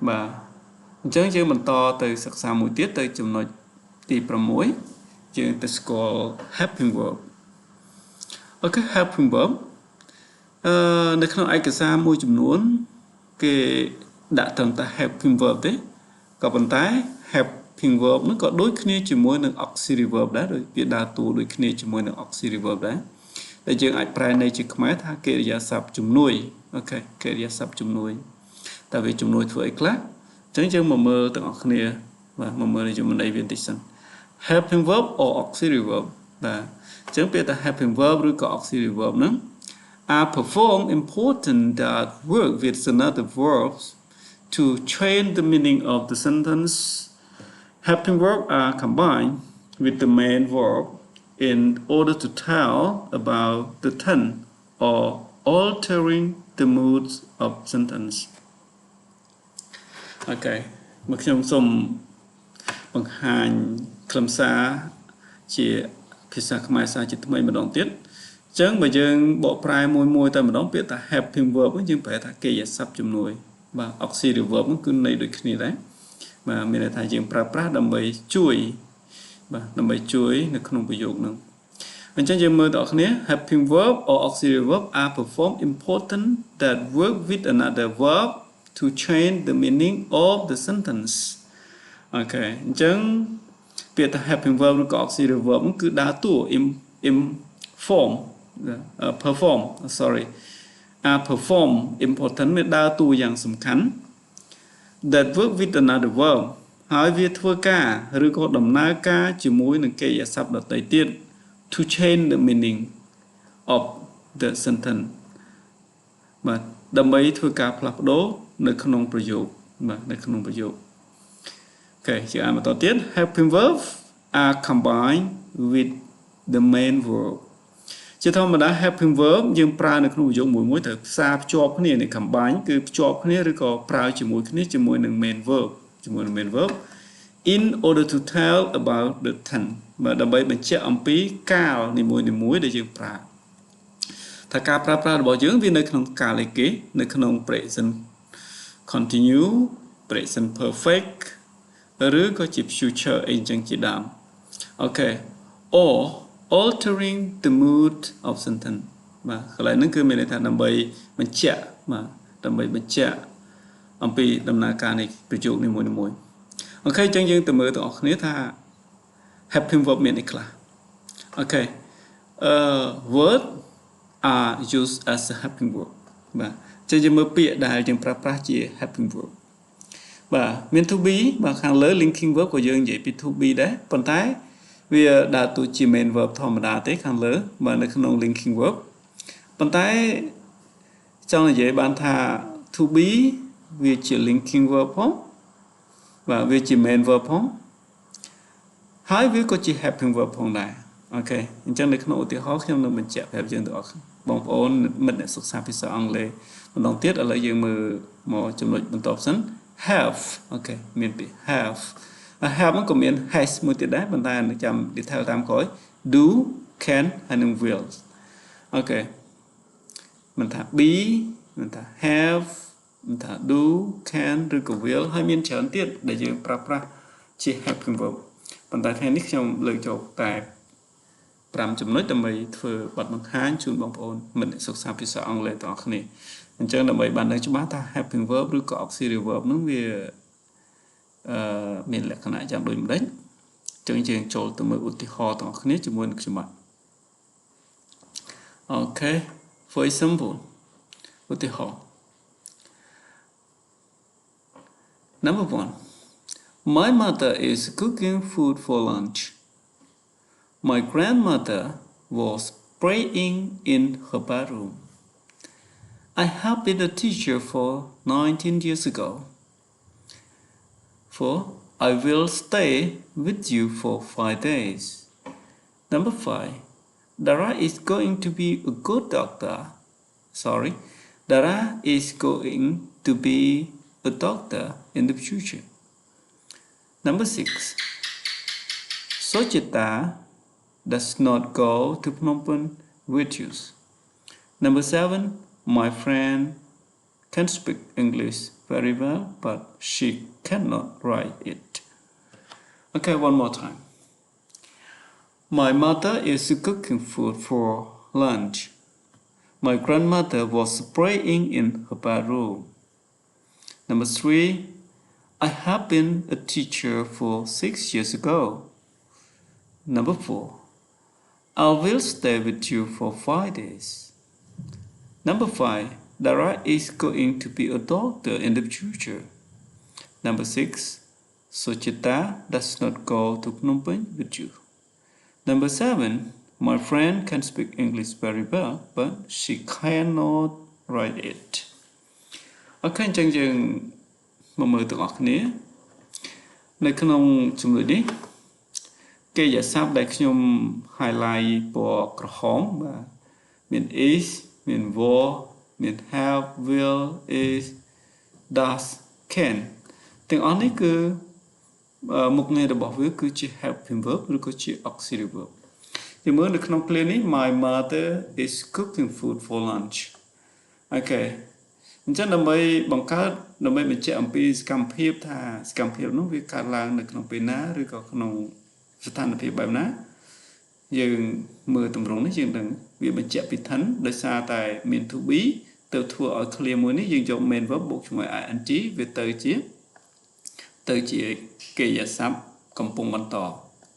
bà chẳng chứ mình to từ sắc xa mũi tiết tới chùm nói tì bà mũi chứ tới score helping verb ok helping verb nơi khăn ai cái xa môi chùm nuốn cái đã thầm ta helping verb đấy có bằng tái helping verb nó có đối khné chùm môi nâng auxiliary verb đó rồi việc đa tù đối khné chùm môi nâng auxiliary verb đó để chứ ai prai này chỉ khmái tha kê gia sắp chùm nuôi ok kê gia sắp chùm nuôi tại vì chùm nuôi thôi class chẳng chứ mà mơ từng học khné và mà mơ này chùm mình đây viên tích sân helping verb or auxiliary verb và chẳng biết ta helping verb rồi có auxiliary verb nữa are performed important that work with another verbs to change the meaning of the sentence. Helping verbs are combined with the main verb in order to tell about the tense or altering the mood of sentence. Okay, một trong số bằng hành khám xa chỉភាសាខ្មែរសាជាថ្មីម្ដងទៀតអញ្ចឹងបើយើងបកប្រែមួយតែម្ដងពាក្យថា helping verb យើងប្រែថាកិរិយាសព្ទជំនួយបាទ auxiliary verb គឺន័យដូចគ្នាដែរបាទមានន័យថាយើងប្រើប្រាស់ដើម្បីជួយបាទដើម្បីជួយនៅក្នុងប្រយោគហ្នឹងអញ្ចឹងយើងមើលដល់គ្នា helping verb or auxiliary verb are performed important that work with another verb to change the meaning of the sentence. Okay អញ្ចឹងពាក្យថា helping verb ឬក៏ auxiliary verb គឺដើរតួ perform important មានដើរតួយ៉ាងសំខាន់ that work with another verb ហើយវាធ្វើការឬក៏ដំណើរការជាមួយនឹងកិរិយាសព្ទដទៃទៀត to change the meaning of the sentence បាទដើម្បីធ្វើការផ្លាស់ប្ដូរនៅក្នុងប្រយោគបាទនៅក្នុងប្រយោគOkay,ជាអានបន្តទៀត helping verbs are combined with the main verb ជាធម្មតា helping verb យើងប្រើនៅក្នុងប្រយោគមួយត្រូវផ្សារភ្ជាប់គ្នានៃ combine គឺភ្ជាប់គ្នាឬក៏ប្រើជាមួយគ្នាជាមួយនឹង main verb ជាមួយនឹង main verb in order to tell about the tense បាទដើម្បីបញ្ជាក់អំពីកាលនីមួយៗដែលយើងប្រើថាការប្រើប្រាស់របស់យើងវានៅក្នុងកាលឯគេនៅក្នុង present continue present perfect ឬក៏ជា future អីចឹងជាដើមអូខេ or altering the mood of sentence បាទកន្លែងហ្នឹងគឺមានន័យថាដើម្បីបញ្ជាក់បាទដើម្បីបញ្ជាក់អំពីដំណើរការនៃប្រយោគនីមួយៗអូខេចឹងយើងទៅមើលទាំងអស់គ្នាថា helping verb មានអីខ្លះអូខេword are used as a helping verb បាទចឹងយើងមើលពាក្យដែលយើងប្រើប្រាស់ជា helping verb បាទមាន to be បាទខាងលើ linking verb ក៏យើងនិយាយពី to be ដែរប៉ុន្តែវាដើរតួជា main verb ធម្មតាទេខាងលើបាទនៅក្នុង linking verb ប៉ុន្តែចង់និយាយបានថា to be វាជា linking verb ផងបាទវាជា main verb ផងហើយវាក៏ជា helping verb ផងដែរអូខេអញ្ចឹងនៅក្នុងឧទាហរណ៍ខ្ញុំនឹងបញ្ជាក់ប្រាប់យើងទាំងអស់បងប្អូនមិត្តអ្នកសិក្សាភាសាអង់គ្លេសម្ដងទៀតឥឡូវយើងមើលមកចំណុចបន្តសិនhave អូខេមានពី have have ក៏មាន has មួយទៀតដែរប៉ុន្តែចាំ detail តាមក្រោយ do can ហើយនឹង will អូខេមិនថា be មិនថា have មិនថា do can ឬក៏ will ហើយមានច្រើនទៀតដែលយើងប្រើប្រាស់ជា helping verb ប៉ុន្តែថ្ងៃនេះខ្ញុំលើកយកតែ5ចំណុចដើម្បីធ្វើបទបង្ហាញជូនបងប្អូនមិត្តអ្នកសិក្សាភាសាអង់គ្លេសទាំងអស់គ្នាអញ្ចឹងដើម្បីបានដឹងច្បាស់ថា helping verb ឬក៏ auxiliary verb ហ្នឹងវាមានលក្ខណៈយ៉ាងដូចម្ដេចអញ្ចឹងយើងចូលទៅមើលឧទាហរណ៍ទាំងអស់គ្នាជាមួយនឹងខ្ញុំបាទអូខេ for example ឧទាហរណ៍ Number 1 My mother is cooking food for lunch. My grandmother was praying in her bedroom. I have been a teacher for 19 years ago. For I will stay with you for 5 days. Number 5. Dara is going to be a good doctor. Sorry, Dara is going to be a doctor in the future. Number 6. Sochita does not go to Phnom Penh with you. Number 7. My friend can speak English very well, but she cannot write it. Okay, one more time. My mother is cooking food for lunch. My grandmother was praying in her bedroom. Number 3. I have been a teacher for 6 years ago. Number 4. I will stay with you for 5 days. Number 5. Dara is going to be a doctor in the future. Number 6. Sochita does not go to Phnom Penh with you. Number 7. My friend can speak English very well, but she cannot write it. អូខេអញ្ចឹងយើងមកមើលទាំងអស់គ្នានៅក្នុងជំនួយនេះកិរិយាសព្ទដែលខ្ញុំ highlight ពណ៌ក្រហមបាទមាន is មាន was មាន have will is does can ទាំងអស់នេះគឺមុខងាររបស់វាគឺជា helping verb ឬក៏ជា auxiliary verb យើងមើលនៅក្នុង clear នេះ my mother is cooking food for lunch អូខេអញ្ចឹងដើម្បីបង្កើតដើម្បីបញ្ជាក់អំពីសកម្មភាពថាសកម្មភាពនោះវាកើតឡើងនៅក្នុងពេលណាឬក៏ក្នុងស្ថានភាពបែបណាយើងមើលទម្រង់នេះយើងនឹងវាបញ្ជាក់ពី thân ដោយសារតែមាន to be ទៅធ្វើឲ្យ clear មួយនេះយើងយក main verb បូកជាមួយ ing វាទៅជាកិរិយាសព្ទកំពុងបន្ត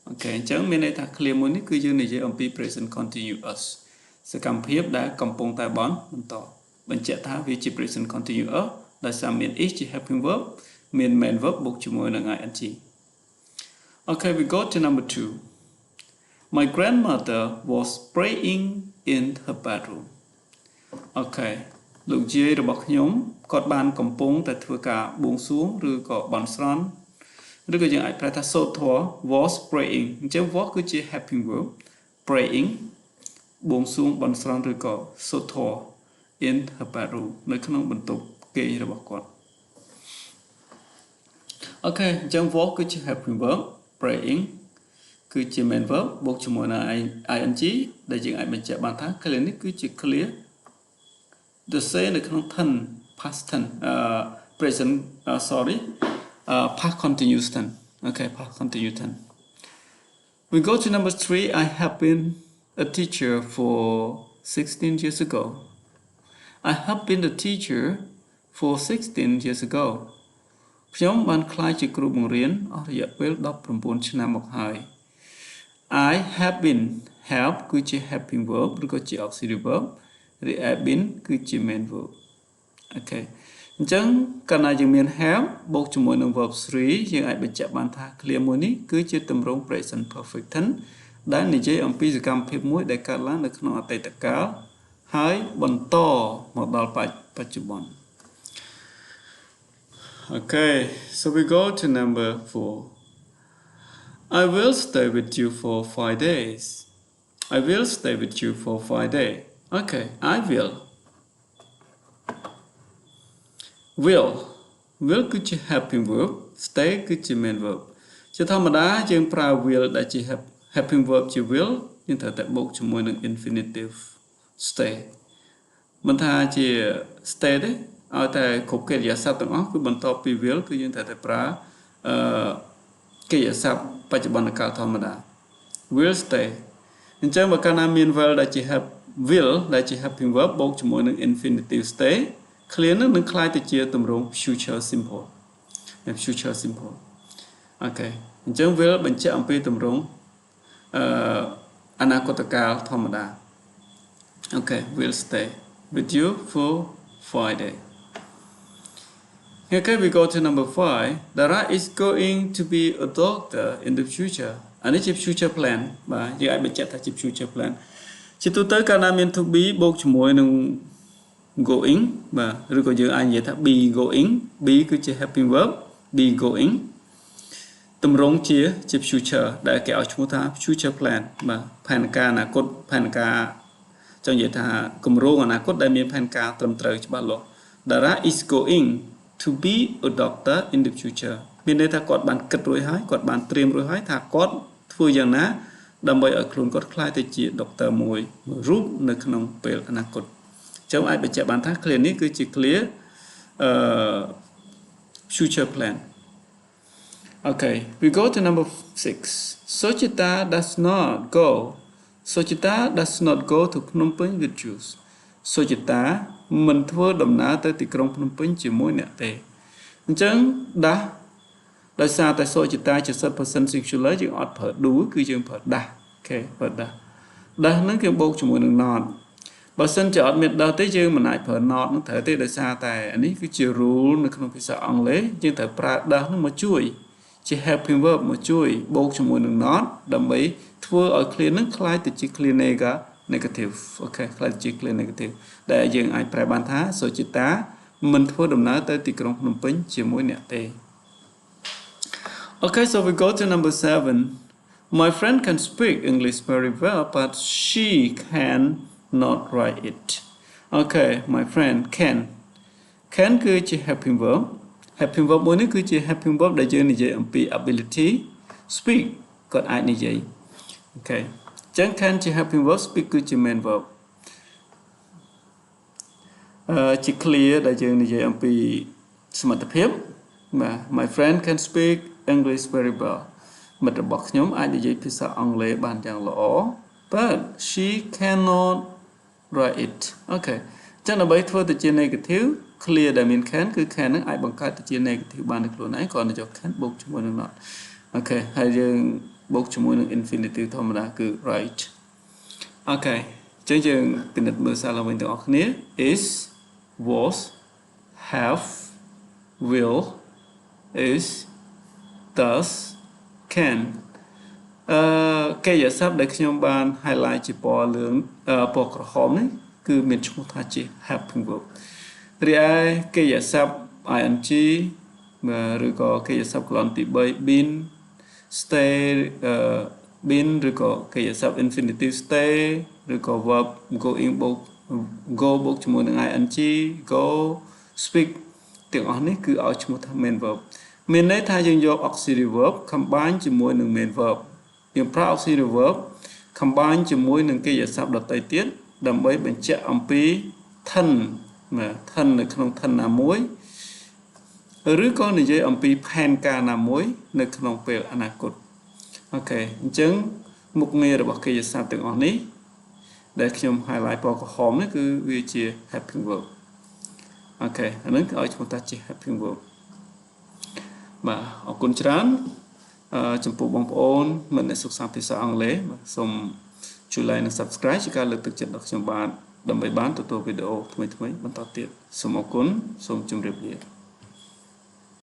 អូខេអញ្ចឹងមានន័យថា clear មួយនេះគឺយើងនិយាយអំពី present continuous សកម្មភាពដែលកំពុងតែបន្តបញ្ជាក់ថាវាជា present continuous ដោយសារមាន is ជា helping verb មាន main verb បូកជាមួយនឹង ing. Okay, we go to number 2. My grandmother was praying in her bedroom. Okay, លោកយាយរបស់ខ្ញុំគាត់បានកំពុងតែធ្វើការបួងសួងឬក៏បន់ស្រន់ឬក៏យើងអាចប្រើថាសូត្រធម៌ was praying អញ្ចឹង was គឺជា helping verb praying បួងសួងបន់ស្រន់ឬក៏សូត្រធម៌ in her bedroom នៅក្នុងបន្ទប់គេងរបស់គាត់អូខេអញ្ចឹង was គឺជា helping verb praying គឺជា main verb បូកជាមួយនឹង ing ដែលយើងអាចបញ្ជាក់បានថា clear នេះគឺជា clear the say នៅក្នុង tense past tense present past continuous tense okay past continuous tense we go to number 3 I have been a teacher for 16 years ago I have been a teacher for 16 years ago ខ្ញុំបានក្លាយជាគ្រូបង្រៀនអស់រយៈពេល19ឆ្នាំមកហើយ I have been have គឺជា helping verb ឬក៏ជា auxiliary verb ឬ have been គឺជា main verb អូខេអញ្ចឹងកាលណាយើងមាន have បូកជាមួយនឹង verb 3យើងអាចបញ្ជាក់បានថា clear មួយនេះគឺជាទម្រង់ present perfect tense ដែលនិយាយអំពីសកម្មភាពមួយដែលកើតឡើងនៅក្នុងអតីតកាលហើយបន្តមកដល់បច្ចុប្បន្ន Okay, so we go to number 4. I will stay with you for 5 days. I will stay with you for 5 days. Okay, I will. Will គឺជា helping verb, stay គឺជា main verb. ជាធម្មតាយើងប្រើ will ដែលជា helping verb ជា will យើងត្រូវតែបូកជាមួយនឹង infinitive stay មិនថាជា stay ទេឲ្យតែគ្រប់កិរិយាសព្ទទាំងអស់គឺបន្ទាប់ពី will គឺយើងត្រូវតែប្រើកិរិយាសព្ទបច្ចុប្បន្នកាលធម្មតា will stay អញ្ចឹងបើកាលណាមាន will ដែលជា helping verb បូកជាមួយនឹង infinitive stay clear នឹងคล้ายទៅជាទម្រង់ future simple អូខេអញ្ចឹង will បញ្ជាក់អំពីទម្រង់អនាគតកាលធម្មតា Okay, will stay with you for 5 days. Okay, we go to number 5. Dara is going to be a doctor in the future. អានេះជា future plan បាទយើងអាចបញ្ជាក់ថាជា future plan ជាទូទៅកាលណាមាន to be បូកជាមួយនឹង going បាទឬក៏យើងអាចនិយាយថា be going be គឺជា helping verb be going ទម្រង់ជា future ដែលគេឲ្យឈ្មោះថា future plan បាទផែនការអនាគតផែនការចង់និយាយថាគម្រោងអនាគតដែលមានផែនការត្រឹមត្រូវច្បាស់លាស់ Dara is going to be a doctor in the future មានន័យថាគាត់បានគិតរួចហើយគាត់បានត្រៀមរួចហើយថាគាត់ធ្វើយ៉ាងណាដើម្បីឲ្យខ្លួនគាត់ក្លាយទៅជា doctor មួយរូបនៅក្នុងពេលអនាគតអញ្ចឹងអាចបញ្ជាក់បានថា clear នេះគឺជា clear future plan. Okay, we go to number 6. Sochita does not go. Sochita does not go to Phnom Penh with Jews. Sochita មិនធ្វើដំណើរទៅទីក្រុងភ្នំពេញជាមួយអ្នកទេអញ្ចឹងដាស់ដោយសារតែ Sochita ជា person singular យើងអត់ប្រើ do គឺយើងប្រើដាស់អូខេប្រើដាស់ដាស់ហ្នឹងគឺបូកជាមួយនឹង not បើសិនជាអត់មានដាស់ទេយើងមិនអាចប្រើ not ហ្នឹងត្រូវទេដោយសារតែនេះគឺជា rule នៅក្នុងភាសាអង់គ្លេសយើងត្រូវប្រើដាស់ហ្នឹងមកជួយជា helping verb មកជួយបូកជាមួយនឹង not ដើម្បីធ្វើឲ្យ clear ហ្នឹងคล้ายទៅជា clear negative អូខេคล้ายជា clear negative ដែលយើងអាចប្រែបានថាសុចិតាមិនធ្វើដំណើរទៅទីក្រុងភ្នំពេញជាមួយអ្នកទេ Okay, so we go to number 7. My friend can speak English very well, but she can not write it. Okay, my friend can គឺជា helping verb helping verb មួយនេះគឺជា helping verb ដែលយើងនិយាយអំពី ability speak គាត់អាចនិយាយ Okay ចឹង can ជា helping verb speak គឺជា main verb ជា clear ដែលយើងនិយាយអំពីសមត្ថភាពបាទ My friend can speak English very well មិត្តរបស់ខ្ញុំអាចនិយាយភាសាអង់គ្លេសបានយ៉ាងល្អ but she cannot write it Okay ចឹងដើម្បីធ្វើទៅជា negative clear ដែលមាន can គឺ can នឹងអាចបង្កើតទៅជា negative បានដោយខ្លួនឯងគ្រាន់តែយក can បូកជាមួយនឹង not Okay ហើយយើងបូកជាមួយនឹង infinitive ធម្មតាគឺ right Okay ចឹងយើងពិនិត្យមើលសារឡើងវិញទាំងអស់គ្នា is was have will is does can កិរិយាសព្ទដែលខ្ញុំបាន highlight ជាពណ៌លឿងពណ៌ក្រហមនេះគឺមានឈ្មោះថាជា helping verb រីឯកិរិយាសព្ទ ing ឬក៏កិរិយាសព្ទក្លន់ទី3 been stay been ឬក៏កិរិយាសព្ទ infinitive stay ឬក៏ verb going បូក go បូកជាមួយនឹង ing go speak ទាំងអស់នេះគឺឲ្យឈ្មោះថា main verb មានន័យថាយើងយក auxiliary verb combine ជាមួយនឹង main verb យើងប្រើ auxiliary verb combine ជាមួយនឹងកិរិយាសព្ទដទៃទៀតដើម្បីបញ្ជាក់អំពី thân នៅក្នុង thân ណាមួយឬក៏និយាយអំពីផែនការណាមួយនៅក្នុងពេលអនាគតអូខេអញ្ចឹងមុខងាររបស់កិរិយាសព្ទទាំងអស់នេះដែលខ្ញុំ highlight ពណ៌ក្រហមនេះគឺវាជា helping verb អូខេអានឹងគឺឲ្យឈ្មោះថាជា helping verb បាទអរគុណច្រើនចំពោះបងប្អូនមិត្តអ្នកសិក្សាភាសាអង់គ្លេសសូមជួយ like និង subscribe ជាការលើកទឹកចិត្តដល់ខ្ញុំបាទដើម្បីបានទទួលវីដេអូថ្មីៗបន្តទៀតសូមអរគុណសូមជម្រាបលា